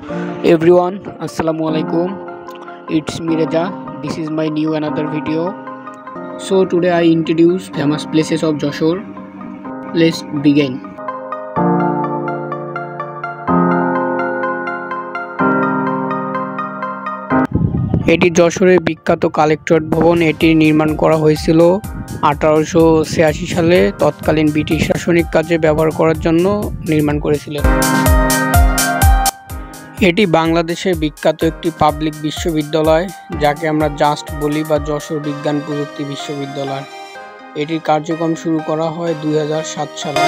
everyone, assalamu alaikum. It's me Raja. This is my new another video. So today I introduce famous places of Joshore. Let's begin. এটি যশোরের বিখ্যাত collectorate ভবন। এটি নির্মাণ করা হয়েছিল 1886 সালে। তৎকালীন ব্রিটিশ শাসনিক কাজে ব্যবহার করার জন্য নির্মাণ করেছিলেন। এটি বাংলাদেশের বিখ্যাত একটি পাবলিক বিশ্ববিদ্যালয়, যাকে আমরা জাস্ট বলি বা যশোর বিজ্ঞান প্রযুক্তি বিশ্ববিদ্যালয়। এটির কার্যক্রম শুরু করা হয় 2007 সালে।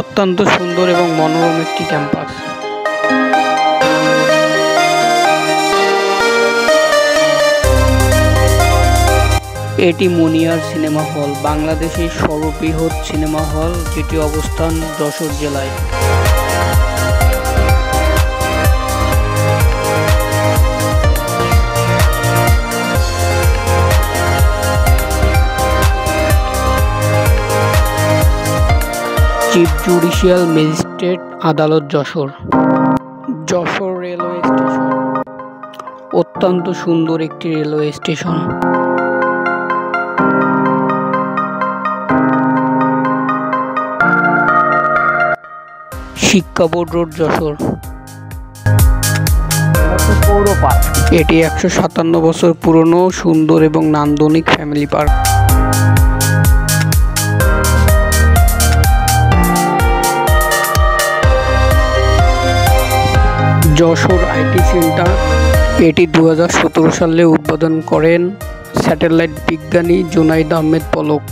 অত্যন্ত সুন্দর এবং মনোরম একটি ক্যাম্পাস। এটি মুনিয়ার সিনেমা হল, বাংলাদেশের সর্ববৃহৎ সিনেমা হল, যেটি অবস্থান যশোর জেলায়। চিফ জুডিশিয়াল ম্যাজিস্ট্রেট আদালত যশোর। যশোর রেলওয়ে স্টেশন অত্যন্ত সুন্দর একটি রেলওয়ে স্টেশন। শিক্ষা বোর্ড রোড যশোর। এটি 157 বছর পুরনো, সুন্দর এবং নান্দনিক family park. Jessore IT centre, এটি 2017 সালে উদ্বোধন করেন স্যাটেলাইট বিজ্ঞানী Junaid Ahmed Palak.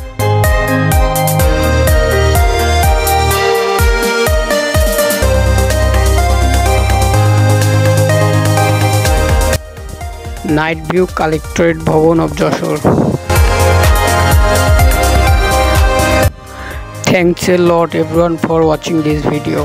Night view collectorate ভবন of Jessore. Thanks a lot everyone for watching this video.